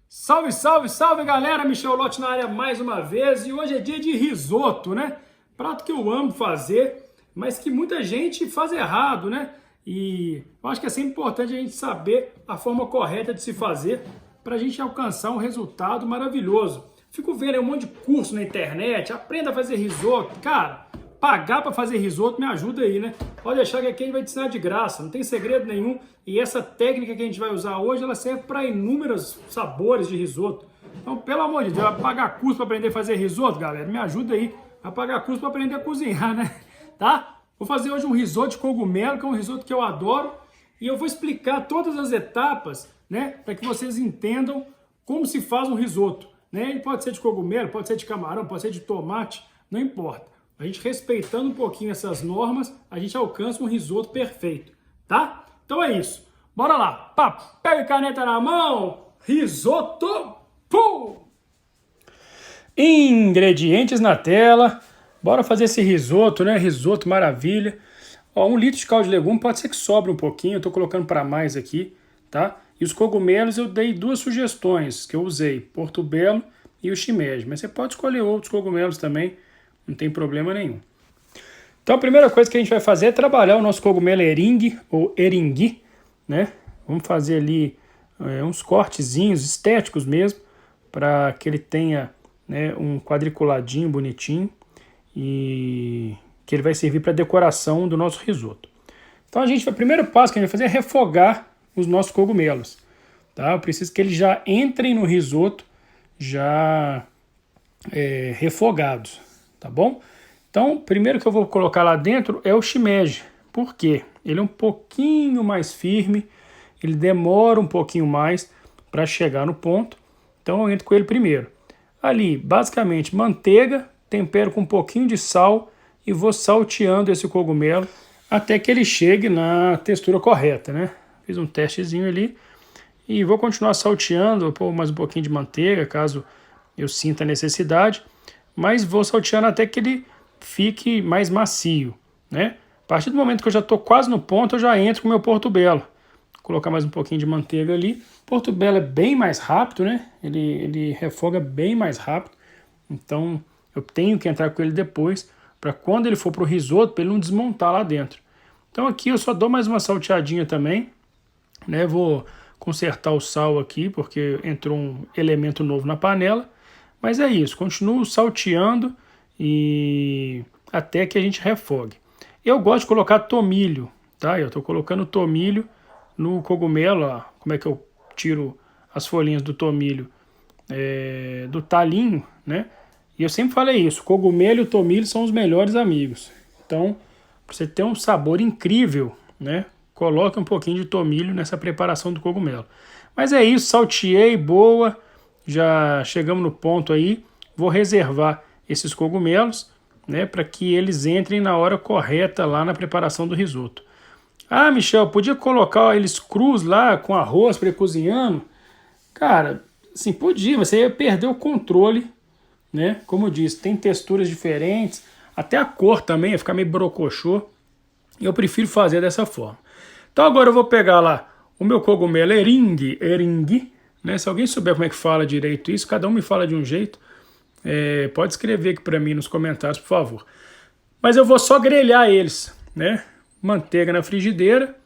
Salve, salve, salve galera, Michel Lotti na área mais uma vez e hoje é dia de risoto, né? Prato que eu amo fazer, mas que muita gente faz errado, né? E eu acho que é sempre importante a gente saber a forma correta de se fazer para a gente alcançar um resultado maravilhoso. Fico vendo um monte de curso na internet, aprenda a fazer risoto. Cara, pagar para fazer risoto me ajuda aí, né? Pode deixar que aqui a gente vai te ensinar de graça, não tem segredo nenhum. E essa técnica que a gente vai usar hoje, ela serve para inúmeros sabores de risoto. Então, pelo amor de Deus, vai pagar curso para aprender a fazer risoto, galera? Me ajuda aí. Vai pagar curso para aprender a cozinhar, né? Tá? Vou fazer hoje um risoto de cogumelo, que é um risoto que eu adoro. E eu vou explicar todas as etapas, né? Para que vocês entendam como se faz um risoto. Né? Ele pode ser de cogumelo, pode ser de camarão, pode ser de tomate, não importa. A gente respeitando um pouquinho essas normas, a gente alcança um risoto perfeito, tá? Então é isso. Bora lá. Papel e caneta na mão. Risoto. Pum! Ingredientes na tela. Bora fazer esse risoto, né? Risoto maravilha. Ó, 1 litro de caldo de legume, pode ser que sobre um pouquinho. Eu tô colocando para mais aqui, tá? E os cogumelos eu dei 2 sugestões que eu usei. Portobello e o shimeji. Mas você pode escolher outros cogumelos também. Não tem problema nenhum. Então a primeira coisa que a gente vai fazer é trabalhar o nosso cogumelo eringue ou eringui, né? Vamos fazer ali uns cortezinhos estéticos mesmo, para que ele tenha, né, um quadriculadinho bonitinho e que ele vai servir para decoração do nosso risoto. Então o primeiro passo que a gente vai fazer é refogar os nossos cogumelos, tá? Eu preciso que eles já entrem no risoto já refogados. Tá bom? Então, primeiro que eu vou colocar lá dentro é o shimeji. Por quê? Ele é um pouquinho mais firme, ele demora um pouquinho mais para chegar no ponto. Então eu entro com ele primeiro. Ali, basicamente, manteiga, tempero com um pouquinho de sal e vou salteando esse cogumelo até que ele chegue na textura correta, né? Fiz um testezinho ali e vou continuar salteando, vou pôr mais um pouquinho de manteiga, caso eu sinta a necessidade. Mas vou salteando até que ele fique mais macio, né? A partir do momento que eu já estou quase no ponto, eu já entro com o meu portobello. Vou colocar mais um pouquinho de manteiga ali. O portobello é bem mais rápido, né? Ele refoga bem mais rápido. Então, eu tenho que entrar com ele depois, para quando ele for para o risoto, para ele não desmontar lá dentro. Então aqui eu só dou mais uma salteadinha também, né? Vou consertar o sal aqui, porque entrou um elemento novo na panela. Mas é isso, continuo salteando e até que a gente refogue. Eu gosto de colocar tomilho, tá? Eu estou colocando tomilho no cogumelo, ó. Como é que eu tiro as folhinhas do tomilho do talinho, né? E eu sempre falei isso, cogumelo e o tomilho são os melhores amigos. Então, para você ter um sabor incrível, né? Coloque um pouquinho de tomilho nessa preparação do cogumelo. Mas é isso, salteei, boa. Já chegamos no ponto aí, vou reservar esses cogumelos, né, para que eles entrem na hora correta lá na preparação do risoto. Ah, Michel, podia colocar eles crus lá com arroz pré-cozinhando? Cara, assim, podia, mas você ia perder o controle, né? Como eu disse, tem texturas diferentes, até a cor também ia ficar meio brocochô. Eu prefiro fazer dessa forma. Então agora eu vou pegar lá o meu cogumelo eringui, né? Se alguém souber como é que fala direito isso, cada um me fala de um jeito, pode escrever aqui para mim nos comentários, por favor. Mas eu vou só grelhar eles, né? Manteiga na frigideira,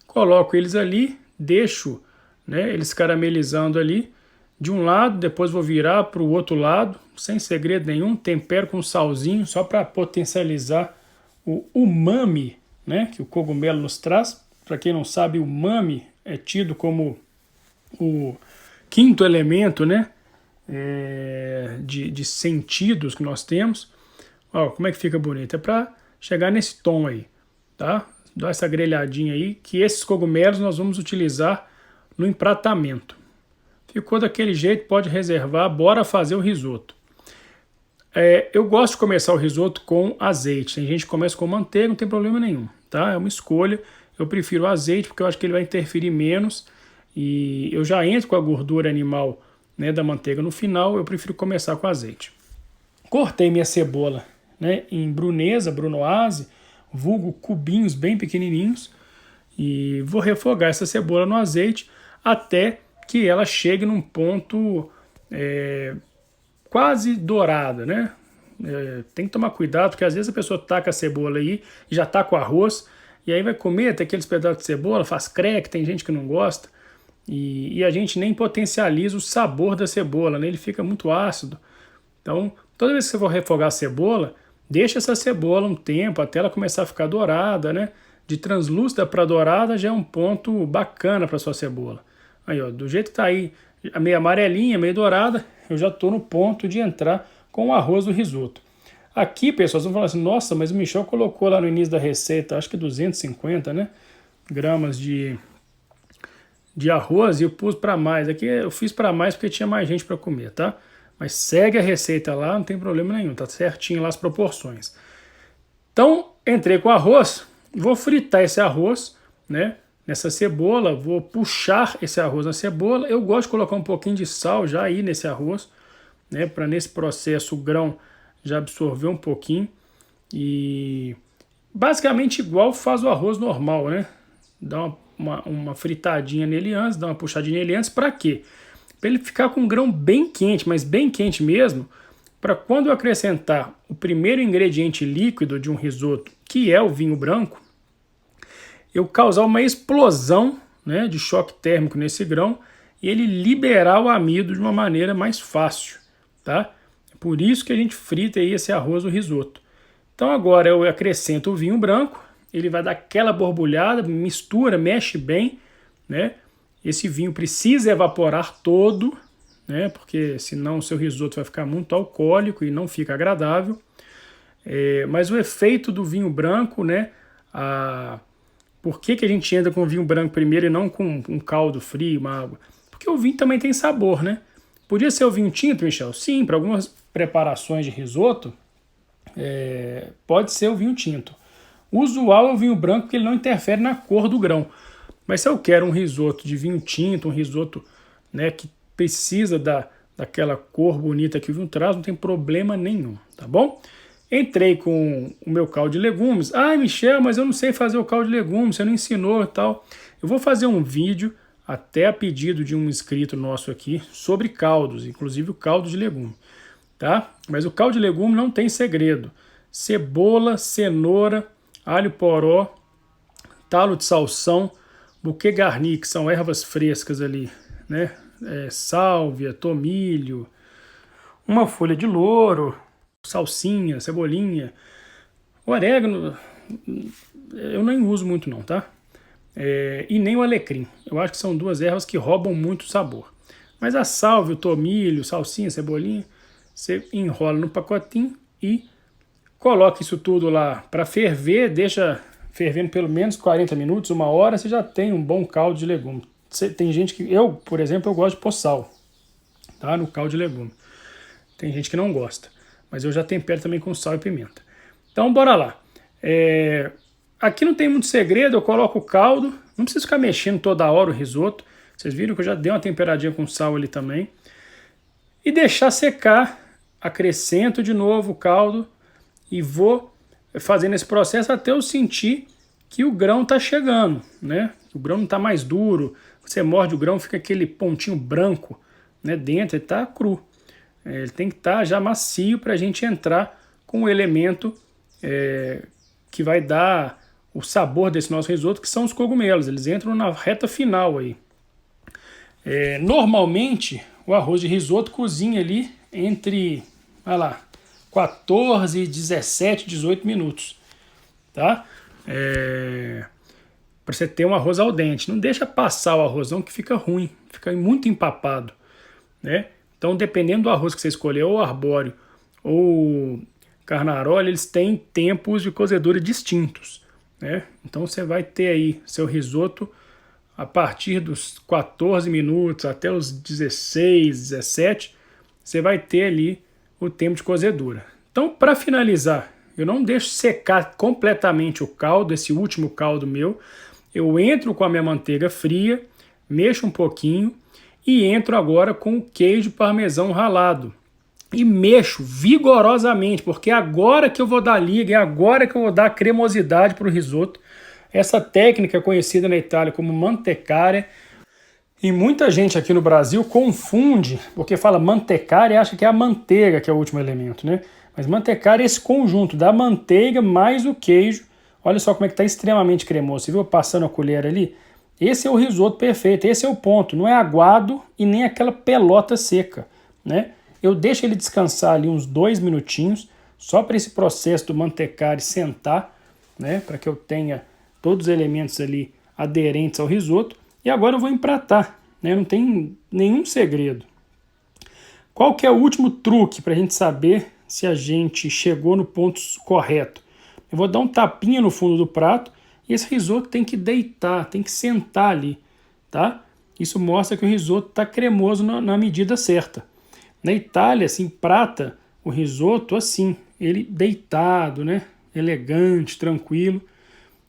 coloco eles ali, deixo, né, eles caramelizando ali de um lado, depois vou virar para o outro lado, sem segredo nenhum, tempero com salzinho, só para potencializar o umami, né, que o cogumelo nos traz. Para quem não sabe, o umami é tido como o quinto elemento, né, de sentidos que nós temos. Ó, como é que fica bonito? É para chegar nesse tom aí, tá? Dá essa grelhadinha aí, que esses cogumelos nós vamos utilizar no empratamento. Ficou daquele jeito, pode reservar, bora fazer o risoto. Eu gosto de começar o risoto com azeite. Tem gente que começa com manteiga, não tem problema nenhum, tá? É uma escolha. Eu prefiro o azeite porque eu acho que ele vai interferir menos. E eu já entro com a gordura animal, né, da manteiga no final, eu prefiro começar com azeite. Cortei minha cebola, né, em brunesa, brunoise, vulgo cubinhos bem pequenininhos. E vou refogar essa cebola no azeite até que ela chegue num ponto quase dourada, né? Tem que tomar cuidado, porque às vezes a pessoa taca a cebola aí e já tá com o arroz, e aí vai comer, tem aqueles pedaços de cebola, faz crack, tem gente que não gosta, e a gente nem potencializa o sabor da cebola, né? Ele fica muito ácido. Então, toda vez que você for refogar a cebola, deixa essa cebola um tempo até ela começar a ficar dourada, né? De translúcida para dourada já é um ponto bacana para sua cebola. Aí, ó, do jeito que tá aí, meio amarelinha, meio dourada, eu já tô no ponto de entrar com o arroz do risoto. Aqui, pessoal, vocês vão falar assim, nossa, mas o Michel colocou lá no início da receita, acho que 250, né, gramas de arroz, e eu pus para mais. Aqui eu fiz para mais porque tinha mais gente para comer, tá? Mas segue a receita lá, não tem problema nenhum, tá certinho lá as proporções. Então, entrei com o arroz, vou fritar esse arroz, né, nessa cebola, vou puxar esse arroz na cebola. Eu gosto de colocar um pouquinho de sal já aí nesse arroz, né, para nesse processo o grão já absorver um pouquinho. E basicamente igual faz o arroz normal, né? Dá uma fritadinha nele antes, dá uma puxadinha nele antes, para quê? Para ele ficar com o grão bem quente, mas bem quente mesmo, para quando eu acrescentar o primeiro ingrediente líquido de um risoto, que é o vinho branco, eu causar uma explosão, né, de choque térmico nesse grão e ele liberar o amido de uma maneira mais fácil, tá? É por isso que a gente frita aí esse arroz no risoto. Então agora eu acrescento o vinho branco, ele vai dar aquela borbulhada, mistura, mexe bem, né? Esse vinho precisa evaporar todo, né? Porque senão o seu risoto vai ficar muito alcoólico e não fica agradável. Mas o efeito do vinho branco, né? Por que a gente entra com vinho branco primeiro e não com um caldo frio, uma água? Porque o vinho também tem sabor, né? Podia ser o vinho tinto, Michel? Sim, para algumas preparações de risoto, pode ser o vinho tinto. O usual é o vinho branco, porque ele não interfere na cor do grão. Mas se eu quero um risoto de vinho tinto, um risoto, né, que precisa daquela cor bonita que o vinho traz, não tem problema nenhum, tá bom? Entrei com o meu caldo de legumes. Ah, Michel, mas eu não sei fazer o caldo de legumes, você não ensinou e tal. Eu vou fazer um vídeo, até a pedido de um inscrito nosso aqui, sobre caldos, inclusive o caldo de legume, tá? Mas o caldo de legume não tem segredo. Cebola, cenoura, alho poró, talo de salsão, buquê garni, que são ervas frescas ali, né? Sálvia, tomilho, uma folha de louro, salsinha, cebolinha, orégano, eu nem uso muito não, tá? E nem o alecrim. Eu acho que são duas ervas que roubam muito sabor. Mas a sálvia, o tomilho, salsinha, cebolinha, você enrola no pacotinho e coloca isso tudo lá para ferver, deixa fervendo pelo menos 40 minutos, uma hora, você já tem um bom caldo de legume. Tem gente que, por exemplo, eu gosto de pôr sal, tá, no caldo de legume. Tem gente que não gosta, mas eu já tempero também com sal e pimenta. Então, bora lá. Aqui não tem muito segredo, eu coloco o caldo, não preciso ficar mexendo toda hora o risoto. Vocês viram que eu já dei uma temperadinha com sal ali também. E deixar secar, acrescento de novo o caldo e vou fazendo esse processo até eu sentir que o grão está chegando, né? O grão não está mais duro, você morde o grão, fica aquele pontinho branco, né, dentro, ele está cru. Ele tem que estar já macio para a gente entrar com o elemento que vai dar o sabor desse nosso risoto, que são os cogumelos. Eles entram na reta final aí. Normalmente, o arroz de risoto cozinha ali entre, vai lá, 14, 17, 18 minutos, tá? Para você ter um arroz al dente. Não deixa passar o arroz não, que fica ruim, fica muito empapado, né? Então, dependendo do arroz que você escolher, ou arbóreo ou carnaroli, eles têm tempos de cozedura distintos, né? Então, você vai ter aí seu risoto a partir dos 14 minutos até os 16, 17, você vai ter ali o tempo de cozedura. Então, para finalizar, eu não deixo secar completamente o caldo, esse último caldo meu. Eu entro com a minha manteiga fria, mexo um pouquinho e entro agora com o queijo parmesão ralado. E mexo vigorosamente, porque é agora que eu vou dar liga, é agora que eu vou dar cremosidade para o risoto. Essa técnica é conhecida na Itália como mantecare. E muita gente aqui no Brasil confunde, porque fala mantecária e acha que é a manteiga que é o último elemento, né? Mas mantecária é esse conjunto da manteiga mais o queijo. Olha só como é que está extremamente cremoso. Você viu passando a colher ali? Esse é o risoto perfeito, esse é o ponto. Não é aguado e nem aquela pelota seca, né? Eu deixo ele descansar ali uns 2 minutinhos, só para esse processo do mantecário sentar, né? Para que eu tenha todos os elementos ali aderentes ao risoto. E agora eu vou empratar, né? Não tem nenhum segredo. Qual que é o último truque para a gente saber se a gente chegou no ponto correto? Eu vou dar um tapinha no fundo do prato e esse risoto tem que deitar, tem que sentar ali, tá? Isso mostra que o risoto está cremoso na medida certa. Na Itália, se emprata o risoto assim, ele deitado, né? Elegante, tranquilo.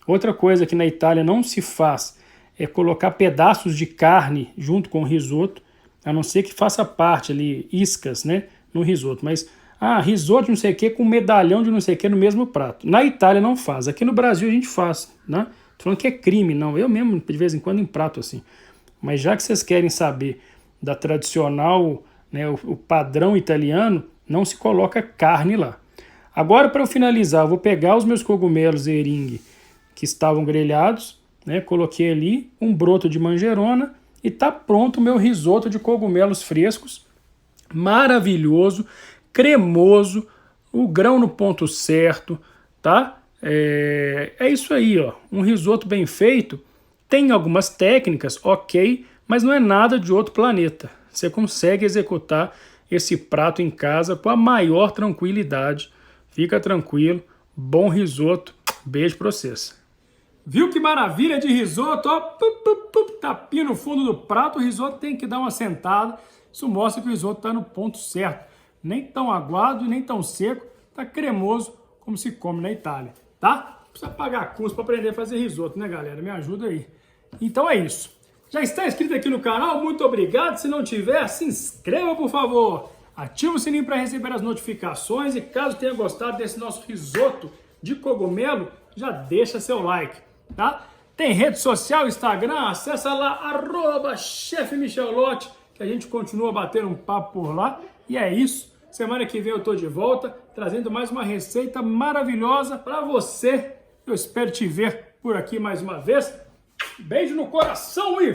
Outra coisa que na Itália não se faz é colocar pedaços de carne junto com o risoto, a não ser que faça parte ali, iscas, né, no risoto. Mas, risoto de não sei o que com medalhão de não sei o que no mesmo prato. Na Itália não faz, aqui no Brasil a gente faz, né? Tô falando que é crime, não. Eu mesmo, de vez em quando, emprato assim. Mas já que vocês querem saber da tradicional, né, o padrão italiano, não se coloca carne lá. Agora, para eu finalizar, eu vou pegar os meus cogumelos eringue que estavam grelhados, né, coloquei ali um broto de manjerona e tá pronto o meu risoto de cogumelos frescos, maravilhoso, cremoso, o grão no ponto certo, tá? É isso aí, ó, um risoto bem feito, tem algumas técnicas, ok, mas não é nada de outro planeta. Você consegue executar esse prato em casa com a maior tranquilidade. Fica tranquilo, bom risoto, beijo pra vocês. Viu que maravilha de risoto? Ó, tapinha no fundo do prato, o risoto tem que dar uma sentada. Isso mostra que o risoto está no ponto certo. Nem tão aguado e nem tão seco, tá cremoso como se come na Itália, tá? Não precisa pagar curso para aprender a fazer risoto, né, galera? Me ajuda aí. Então é isso. Já está inscrito aqui no canal? Muito obrigado. Se não tiver, se inscreva, por favor. Ativa o sininho para receber as notificações e caso tenha gostado desse nosso risoto de cogumelo, já deixa seu like, tá? Tem rede social, Instagram, acessa lá, @chefmichelotti, que a gente continua batendo um papo por lá. E é isso. Semana que vem eu tô de volta, trazendo mais uma receita maravilhosa para você. Eu espero te ver por aqui mais uma vez. Beijo no coração e